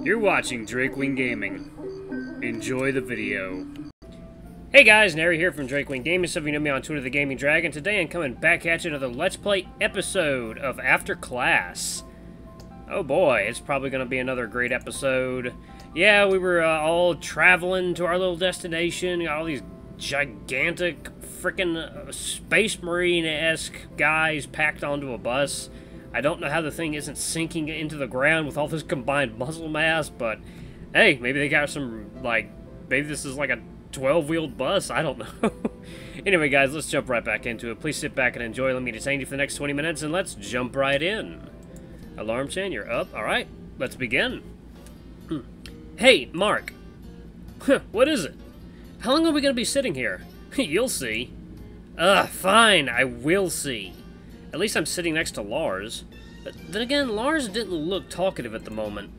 You're watching Drakewing Gaming. Enjoy the video. Hey guys, Nary here from Drakewing Gaming. Some of you know me on Twitter, The Gaming Dragon. Today I'm coming back at you another Let's Play episode of After Class. Oh boy, it's probably going to be another great episode. Yeah, we were all traveling to our little destination. Got all these gigantic freaking Space Marine-esque guys packed onto a bus. I don't know how the thing isn't sinking into the ground with all this combined muscle mass, but hey, maybe they got some, maybe this is like a 12-wheeled bus, I don't know. Anyway, guys, let's jump right back into it. Please sit back and enjoy. Let me detain you for the next 20 minutes, and let's jump right in. Alarm chain, you're up. All right, let's begin. Hey, Mark. What is it? How long are we going to be sitting here? You'll see. Fine, I will see. At least I'm sitting next to Lars. But then again, Lars didn't look talkative at the moment.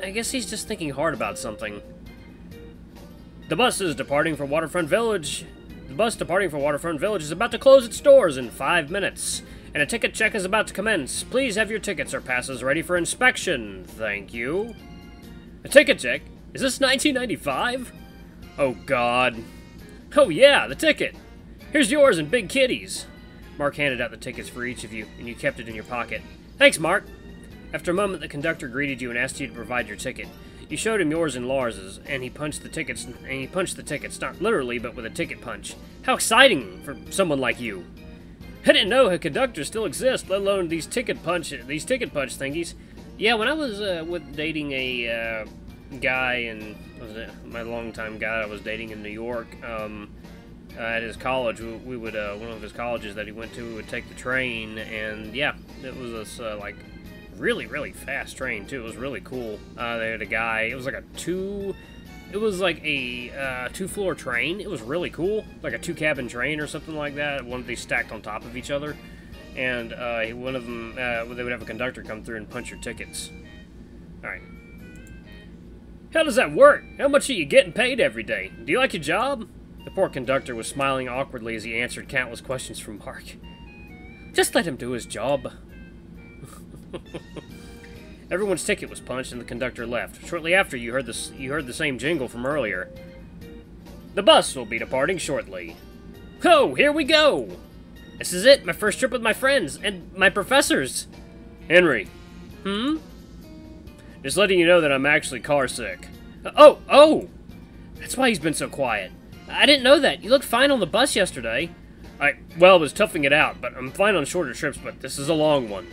I guess he's just thinking hard about something. The bus departing for Waterfront Village is about to close its doors in 5 minutes, and a ticket check is about to commence. Please have your tickets or passes ready for inspection. Thank you. A ticket check? Is this 1995? Oh, God. Oh, yeah, the ticket. Here's yours and Big Kitty's. Mark handed out the tickets for each of you, and you kept it in your pocket. Thanks, Mark. After a moment, the conductor greeted you and asked you to provide your ticket. You showed him yours and Lars's, and he punched the tickets, not literally, but with a ticket punch. How exciting for someone like you. I didn't know a conductor still exists, let alone these ticket punch thingies. Yeah, when I was dating a guy, and my longtime guy I was dating in New York, at his college, we would, one of his colleges that he went to, we would take the train, and yeah, it was this, really, really fast train, too. It was really cool. They had a guy, it was like a two-floor train. It was really cool, like a two-cabin train or something like that. One of these stacked on top of each other, and one of them, they would have a conductor come through and punch your tickets. Alright. How does that work? How much are you getting paid every day? Do you like your job? The poor conductor was smiling awkwardly as he answered countless questions from Mark. Just let him do his job. Everyone's ticket was punched and the conductor left. Shortly after, you heard the same jingle from earlier. The bus will be departing shortly. Oh, here we go! This is it, my first trip with my friends and my professors. Henry. Just letting you know that I'm actually car sick. Oh! That's why he's been so quiet. I didn't know that. You looked fine on the bus yesterday. I was toughing it out, but I'm fine on shorter trips, but this is a long one.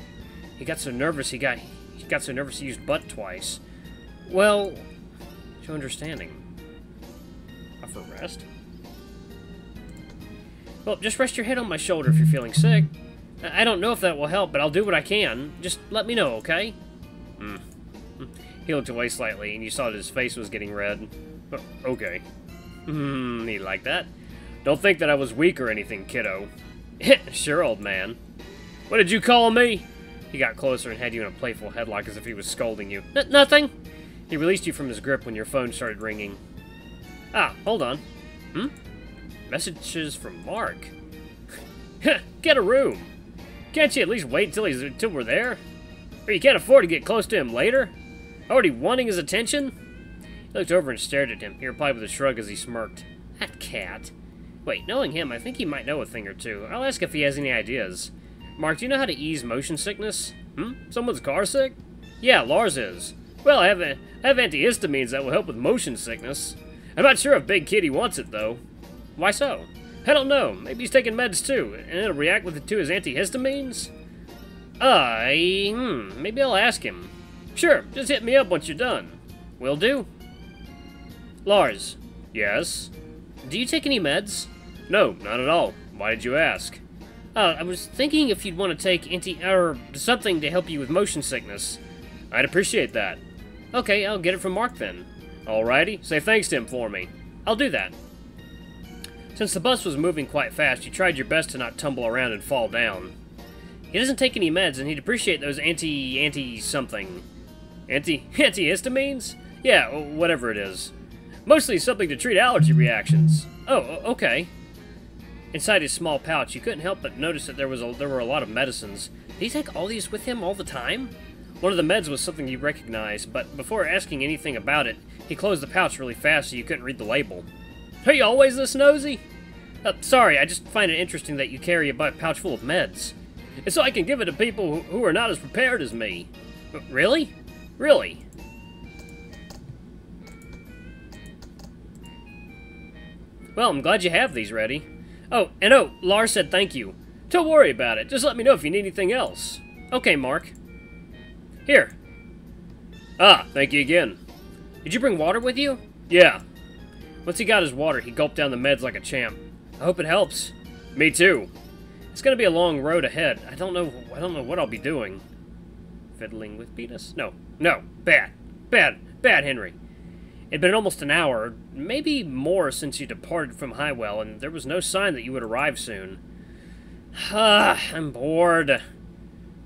He got so nervous he used butt twice. Well, show understanding. Offer rest? Well, just rest your head on my shoulder if you're feeling sick. I don't know if that will help, but I'll do what I can. Just let me know, okay? He looked away slightly, and you saw that his face was getting red. Okay. You like that? Don't think that I was weak or anything, kiddo. Sure, old man. What did you call me? He got closer and had you in a playful headlock as if he was scolding you. Nothing. He released you from his grip when your phone started ringing. Ah, hold on. Messages from Mark. Get a room. Can't you at least wait till we're there? Or you can't afford to get close to him later? Already wanting his attention? He looked over and stared at him. He replied with a shrug as he smirked. That cat. Wait, knowing him, I think he might know a thing or two. I'll ask if he has any ideas. Mark, do you know how to ease motion sickness? Someone's car sick? Yeah, Lars is. Well, I have antihistamines that will help with motion sickness. I'm not sure if Big Kitty wants it, though. Why so? I don't know. Maybe he's taking meds, too, and it'll react to his antihistamines? Maybe I'll ask him. Sure, just hit me up once you're done. Will do. Lars. Yes? Do you take any meds? No, not at all. Why did you ask? I was thinking if you'd want to take something to help you with motion sickness. I'd appreciate that. Okay, I'll get it from Mark then. Alrighty, say thanks to him for me. I'll do that. Since the bus was moving quite fast, you tried your best to not tumble around and fall down. He doesn't take any meds, and he'd appreciate those antihistamines? Yeah, whatever it is. Mostly something to treat allergy reactions. Oh, okay. Inside his small pouch, you couldn't help but notice that there were a lot of medicines. Did he take all these with him all the time? One of the meds was something he recognized, but before asking anything about it, he closed the pouch really fast so you couldn't read the label. Are you always this nosy? Sorry, I just find it interesting that you carry a pouch full of meds. It's so I can give it to people who are not as prepared as me. Really? Really? Well, I'm glad you have these ready. Oh, Lars said thank you. Don't worry about it. Just let me know if you need anything else. Okay, Mark. Here. Ah, thank you again. Did you bring water with you? Yeah. Once he got his water, he gulped down the meds like a champ. I hope it helps. Me too. It's gonna be a long road ahead. I don't know what I'll be doing. Fiddling with penis? No. Bad, Henry. It'd been almost an hour, maybe more since you departed from Highwell, and there was no sign that you would arrive soon. I'm bored.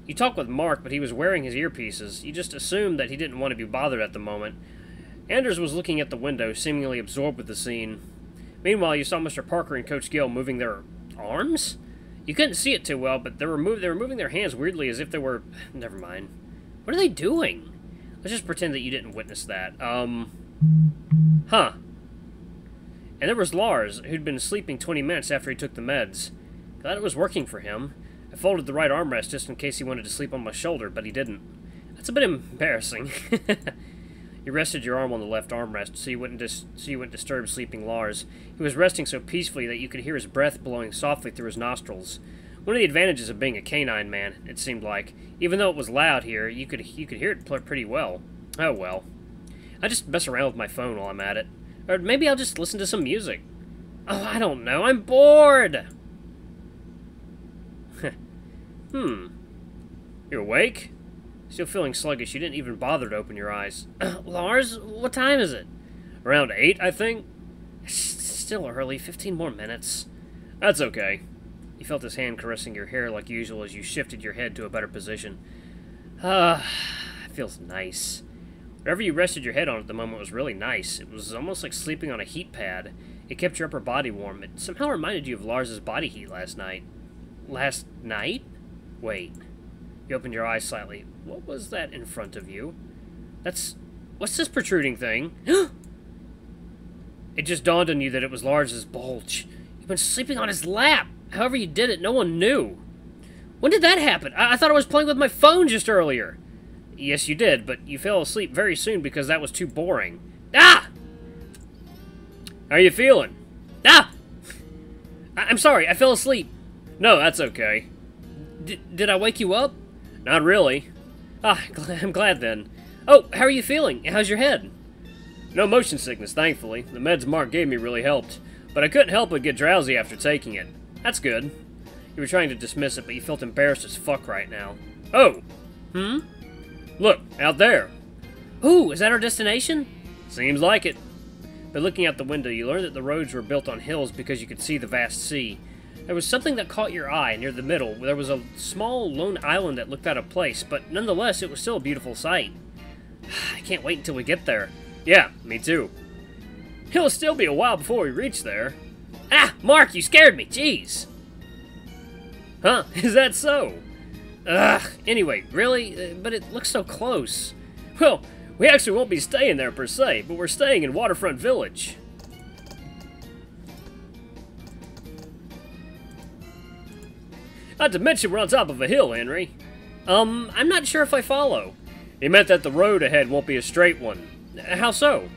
You talked with Mark, but he was wearing his earpieces. You just assumed that he didn't want to be bothered at the moment. Anders was looking at the window, seemingly absorbed with the scene. Meanwhile, you saw Mr. Parker and Coach Gill moving their arms? You couldn't see it too well, but they were moving their hands weirdly as if they were... Never mind. What are they doing? Let's just pretend that you didn't witness that. Huh. And there was Lars, who'd been sleeping 20 minutes after he took the meds. Glad it was working for him. I folded the right armrest just in case he wanted to sleep on my shoulder, but he didn't. That's a bit embarrassing. You rested your arm on the left armrest so you wouldn't disturb sleeping Lars. He was resting so peacefully that you could hear his breath blowing softly through his nostrils. One of the advantages of being a canine man, it seemed like. Even though it was loud here, you could hear it pretty well. Oh well. I just mess around with my phone while I'm at it. Or maybe I'll just listen to some music. Oh, I don't know. I'm bored! You awake? Still feeling sluggish, you didn't even bother to open your eyes. Lars, what time is it? Around 8, I think? Still early. 15 more minutes. That's okay. You felt his hand caressing your hair like usual as you shifted your head to a better position. It feels nice. Whatever you rested your head on at the moment was really nice. It was almost like sleeping on a heat pad. It kept your upper body warm. It somehow reminded you of Lars's body heat last night. Last night? Wait. You opened your eyes slightly. What was that in front of you? What's this protruding thing? It just dawned on you that it was Lars's bulge. You've been sleeping on his lap. However you did it, no one knew. When did that happen? I thought I was playing with my phone just earlier. Yes, you did, but you fell asleep very soon because that was too boring. Ah! How are you feeling? Ah! I'm sorry, I fell asleep. No, that's okay. Did I wake you up? Not really. I'm glad then. Oh, how are you feeling? How's your head? No motion sickness, thankfully. The meds Mark gave me really helped. But I couldn't help but get drowsy after taking it. That's good. You were trying to dismiss it, but you felt embarrassed as fuck right now. Oh! Look, out there. Ooh, is that our destination? Seems like it. By looking out the window, you learned that the roads were built on hills because you could see the vast sea. There was something that caught your eye near the middle. There was a small lone island that looked out of place, but nonetheless, it was still a beautiful sight. I can't wait until we get there. Yeah, me too. It'll still be a while before we reach there. Ah, Mark, you scared me, jeez. Huh, is that so? Ugh, anyway, really? But it looks so close. Well, we actually won't be staying there per se, but we're staying in Waterfront Village. Not to mention we're on top of a hill, Henry. I'm not sure if I follow. He meant that the road ahead won't be a straight one. How so?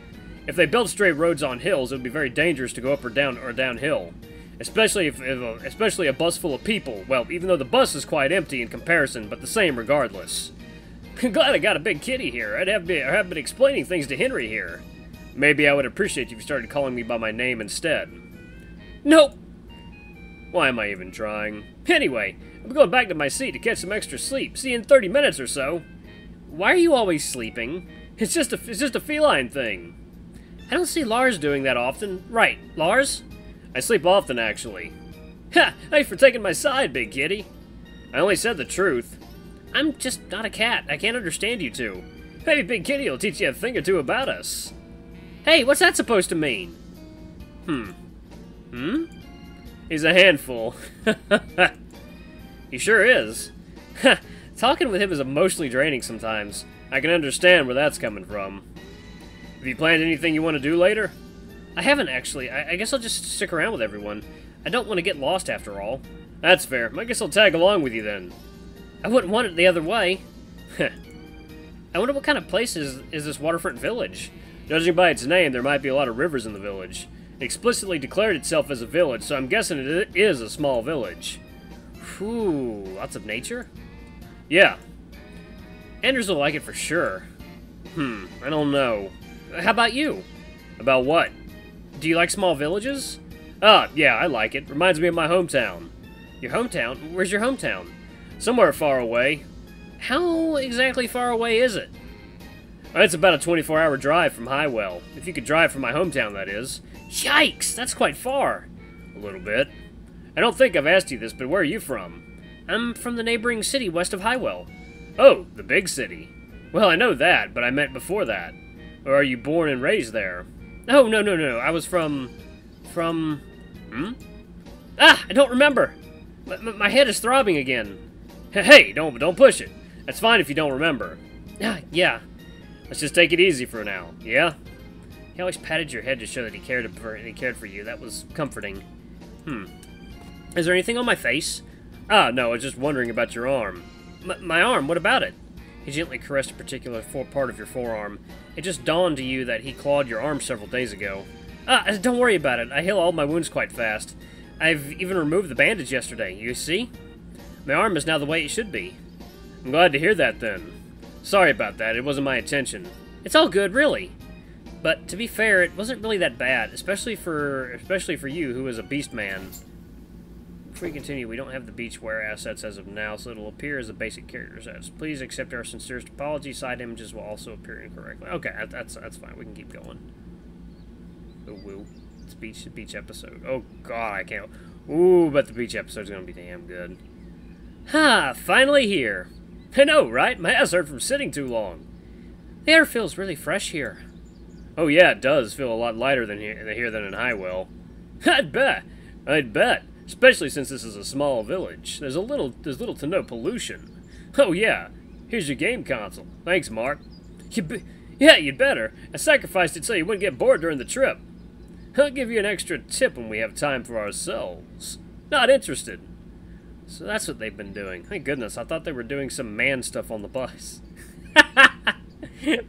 If they built straight roads on hills, it would be very dangerous to go up or downhill. Especially especially a bus full of people. Well, even though the bus is quite empty in comparison, but the same regardless. Glad I got a big kitty here. I have been explaining things to Henry here. Maybe I would appreciate if you started calling me by my name instead. Nope. Why am I even trying? Anyway, I'm going back to my seat to catch some extra sleep. See you in 30 minutes or so. Why are you always sleeping? It's just a feline thing. I don't see Lars doing that often. Right, Lars? I sleep often, actually. Ha! Thanks for taking my side, big kitty. I only said the truth. I'm just not a cat. I can't understand you two. Maybe Big Kitty will teach you a thing or two about us. Hey, what's that supposed to mean? He's a handful. He sure is. It's Talking with him is emotionally draining sometimes. I can understand where that's coming from. Have you planned anything you want to do later? I haven't, actually. I guess I'll just stick around with everyone. I don't want to get lost after all. That's fair. I guess I'll tag along with you then. I wouldn't want it the other way. I wonder what kind of place is this waterfront village? Judging by its name, there might be a lot of rivers in the village. It explicitly declared itself as a village, so I'm guessing it is a small village. Whew, lots of nature? Yeah. Anders will like it for sure. I don't know. How about you? About what? Do you like small villages? Yeah, I like it. Reminds me of my hometown. Your hometown? Where's your hometown? Somewhere far away. How exactly far away is it? It's about a 24-hour drive from Highwell. If you could drive from my hometown, that is. Yikes! That's quite far. A little bit. I don't think I've asked you this, but where are you from? I'm from the neighboring city west of Highwell. Oh, the big city. Well, I know that, but I meant before that. Or are you born and raised there? Oh, no. I was from... Ah, I don't remember. My head is throbbing again. Hey, don't push it. That's fine if you don't remember. Yeah. Let's just take it easy for now, yeah? He always patted your head to show that he cared for you. That was comforting. Is there anything on my face? No, I was just wondering about your arm. My arm? What about it? He gently caressed a particular part of your forearm. It just dawned to you that he clawed your arm several days ago. Don't worry about it. I heal all my wounds quite fast. I've even removed the bandage yesterday, you see? My arm is now the way it should be. I'm glad to hear that, then. Sorry about that. It wasn't my intention. It's all good, really. But to be fair, it wasn't really that bad, especially for you, who is a beast man. Before we continue, we don't have the beachwear assets as of now, so it'll appear as the basic character sets. Please accept our sincerest apology. Side images will also appear incorrectly. Okay, that's fine. We can keep going. Oh, woo. It's beach episode. Oh, God, I can't. Ooh, but the beach episode's gonna be damn good. Finally here. I know, right? My ass hurt from sitting too long. The air feels really fresh here. Oh yeah, it does feel a lot lighter than here than in Highwell. I'd bet. Especially since this is a small village. There's little to no pollution. Oh yeah, here's your game console. Thanks, Mark. Yeah, you'd better. I sacrificed it so you wouldn't get bored during the trip. I'll give you an extra tip when we have time for ourselves. Not interested. So that's what they've been doing. Thank goodness, I thought they were doing some man stuff on the bus.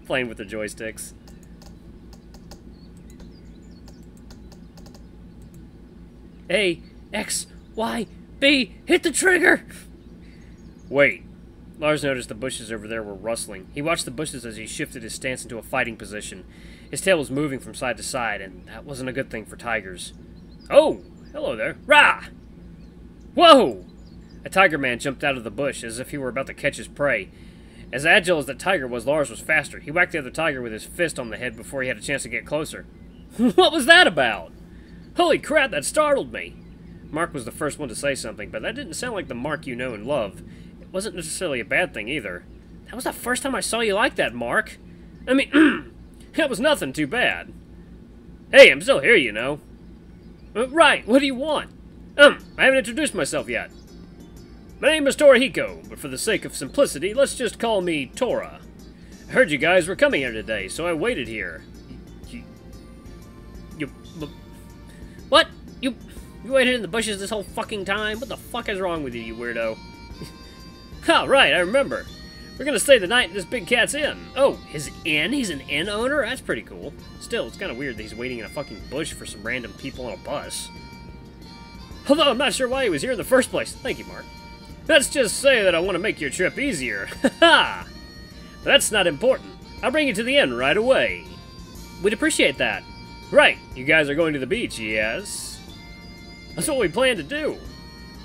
Playing with the joysticks. A, X, Y, B, hit the trigger! Wait. Lars noticed the bushes over there were rustling. He watched the bushes as he shifted his stance into a fighting position. His tail was moving from side to side, and that wasn't a good thing for tigers. Oh, hello there. Rah! Whoa! A tiger man jumped out of the bush as if he were about to catch his prey. As agile as the tiger was, Lars was faster. He whacked the other tiger with his fist on the head before he had a chance to get closer. What was that about? Holy crap, that startled me. Mark was the first one to say something, but that didn't sound like the Mark you know and love. It wasn't necessarily a bad thing either. That was the first time I saw you like that, Mark. I mean, that was nothing too bad. Hey, I'm still here, you know. Right, what do you want? I haven't introduced myself yet. My name is Torihiko, but for the sake of simplicity, let's just call me Tora. I heard you guys were coming here today, so I waited here. What? You waited in the bushes this whole fucking time? What the fuck is wrong with you, you weirdo? Oh, right, I remember. We're gonna stay the night in this big cat's inn. Oh, his inn? He's an inn owner? That's pretty cool. Still, it's kind of weird that he's waiting in a fucking bush for some random people on a bus. Although I'm not sure why he was here in the first place. Thank you, Mark. Let's just say that I want to make your trip easier. Ha! But that's not important. I'll bring you to the inn right away. We'd appreciate that. Right, you guys are going to the beach, yes? That's what we plan to do.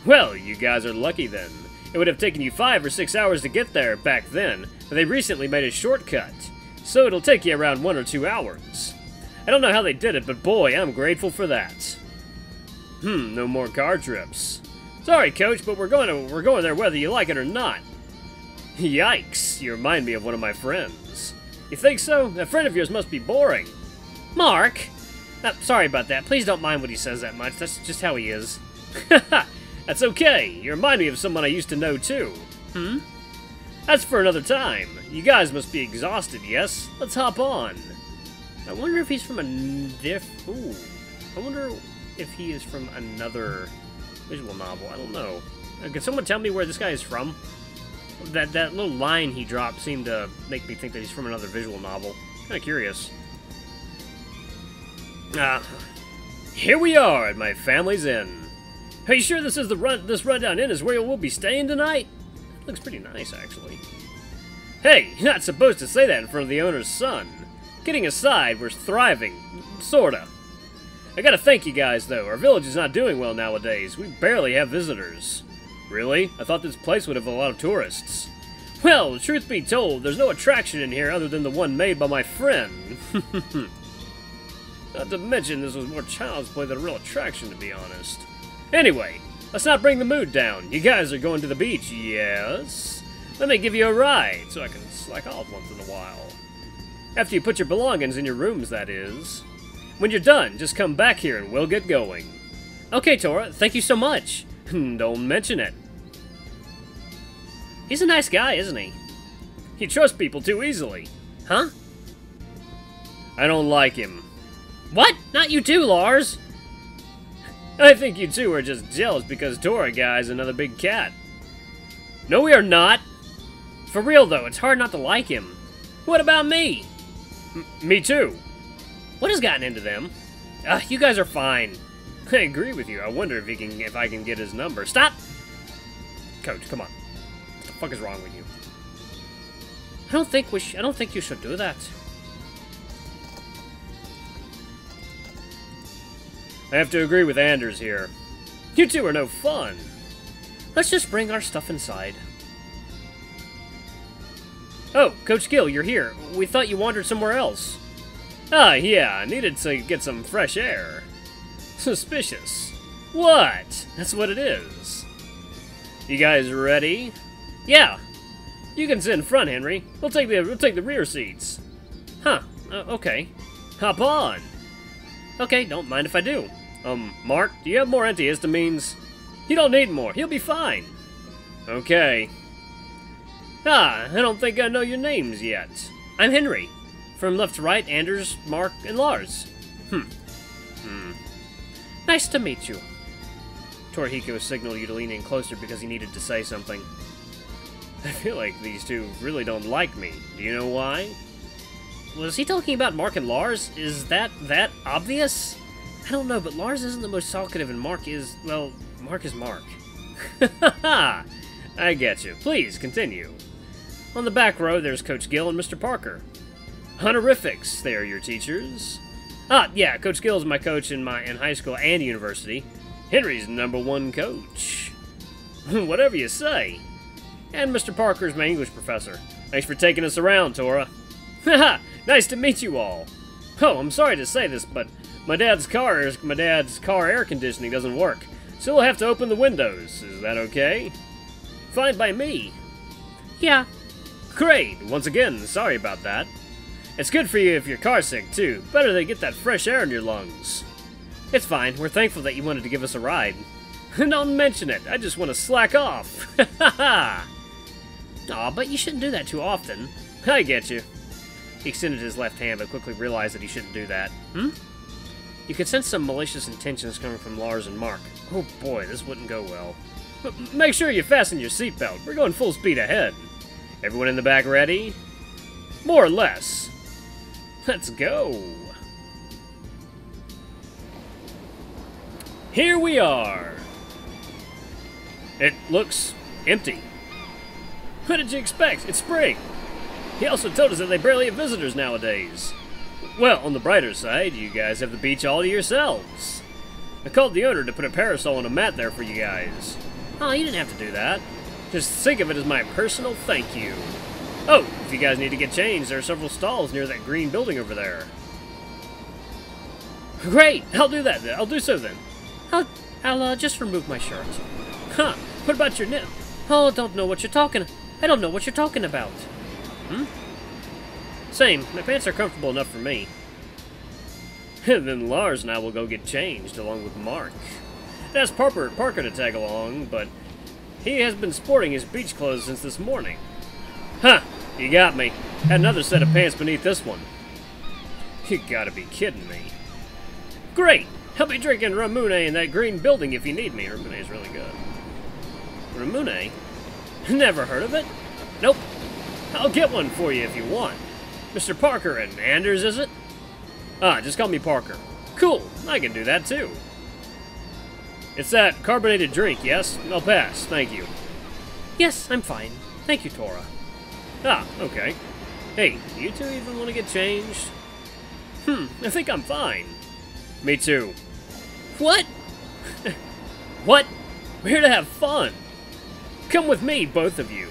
Well, you guys are lucky then. It would have taken you 5 or 6 hours to get there back then, but they recently made a shortcut, so it'll take you around 1 or 2 hours. I don't know how they did it, but boy, I'm grateful for that. No more car trips. Sorry, Coach, but we're going there whether you like it or not. Yikes, you remind me of one of my friends. You think so? That friend of yours must be boring. Mark! Sorry about that. Please don't mind what he says that much. That's just how he is. That's okay. You remind me of someone I used to know, too. That's for another time. You guys must be exhausted, yes? Let's hop on. I wonder if he's from ooh. I wonder if he is from another visual novel. I don't know. Can someone tell me where this guy is from? That little line he dropped seemed to make me think that he's from another visual novel. Kind of curious. Here we are at my family's inn. Are you sure this rundown inn is where we'll be staying tonight? Looks pretty nice, actually. Hey, you're not supposed to say that in front of the owner's son. Kidding aside, we're thriving. Sorta. I gotta thank you guys, though. Our village is not doing well nowadays. We barely have visitors. Really? I thought this place would have a lot of tourists. Well, truth be told, there's no attraction in here other than the one made by my friend. Not to mention, this was more child's play than a real attraction, to be honest. Anyway, let's not bring the mood down. You guys are going to the beach, yes? Let me give you a ride, so I can slack off once in a while. After you put your belongings in your rooms, that is. When you're done, just come back here and we'll get going. Okay, Tora, thank you so much. Don't mention it. He's a nice guy, isn't he? He trusts people too easily. Huh? I don't like him. What? Not you too, Lars. I think you two are just jealous because Tora guy's another big cat. No, we are not. For real, though, it's hard not to like him. What about me? Me too. What has gotten into them? You guys are fine. I agree with you. I wonder if I can get his number. Stop! Coach, come on. What the fuck is wrong with you? I don't think you should do that. I have to agree with Anders here. You two are no fun. Let's just bring our stuff inside. Oh, Coach Gill, you're here. We thought you wandered somewhere else. Yeah, I needed to get some fresh air. Suspicious. What? That's what it is. You guys ready? Yeah. You can sit in front, Henry. We'll take the rear seats. Huh. Okay. Hop on. Okay, don't mind if I do. Mark, do you have more antihistamines? You don't need more. He'll be fine. Okay. I don't think I know your names yet. I'm Henry. From left to right, Anders, Mark, and Lars. Nice to meet you. Torihiko signaled you to lean in closer because he needed to say something. I feel like these two really don't like me. Do you know why? Was he talking about Mark and Lars? Is that obvious? I don't know, but Lars isn't the most talkative and Mark is, well, Mark is Mark. Haha! I get you. Please, continue. On the back row, there's Coach Gill and Mr. Parker. Honorifics, they are your teachers. Yeah, Coach Gill is my coach in high school and university. Henry's #1 coach. Whatever you say. And Mr. Parker is my English professor. Thanks for taking us around, Tora. Haha, nice to meet you all. Oh, I'm sorry to say this, but my dad's car air conditioning doesn't work, so we'll have to open the windows. Is that okay? Fine by me. Yeah. Great. Once again, sorry about that. It's good for you if your car's sick, too. Better to get that fresh air in your lungs. It's fine. We're thankful that you wanted to give us a ride. Don't mention it. I just want to slack off. Aw, but you shouldn't do that too often. I get you. He extended his left hand, but quickly realized that he shouldn't do that. You could sense some malicious intentions coming from Lars and Mark. Oh boy, this wouldn't go well. But make sure you fasten your seatbelt. We're going full speed ahead. Everyone in the back ready? More or less. Let's go. Here we are. It looks empty. What did you expect? It's spring. He also told us that they barely have visitors nowadays. Well, on the brighter side, you guys have the beach all to yourselves. I called the owner to put a parasol and a mat there for you guys. Oh, you didn't have to do that. Just think of it as my personal thank you. Oh, if you guys need to get changed, there are several stalls near that green building over there. Great, I'll do that then. I'll do so then. I'll just remove my shirt. Huh, what about your nip? Oh, I don't know what you're talking about. Same, my pants are comfortable enough for me. And then Lars and I will go get changed, along with Mark. That's Parker to tag along, but he has been sporting his beach clothes since this morning. Huh, you got me. Had another set of pants beneath this one. You gotta be kidding me. Great! I'll be drinking Ramune in that green building if you need me. Ramune's really good. Ramune? Never heard of it? Nope. I'll get one for you if you want. Mr. Parker and Anders, is it? Ah, just call me Parker. Cool, I can do that too. It's that carbonated drink, yes? I'll pass, thank you. Yes, I'm fine. Thank you, Tora. Ah, okay. Hey, do you two even want to get changed? I think I'm fine. Me too. What? What? We're here to have fun. Come with me, both of you.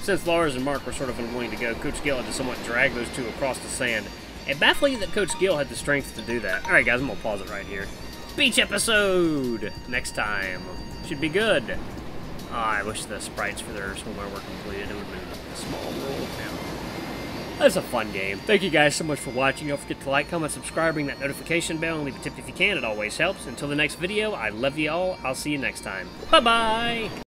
Since Lars and Mark were sort of unwilling to go, Coach Gill had to somewhat drag those two across the sand. And baffling that Coach Gill had the strength to do that. Alright guys, I'm gonna pause it right here. Beach episode! Next time. Should be good. I wish the sprites for their swimwear were completed. It would have been a small world now. That's a fun game. Thank you guys so much for watching. Don't forget to like, comment, subscribe, ring that notification bell, and leave a tip if you can. It always helps. Until the next video, I love you all. I'll see you next time. Bye-bye!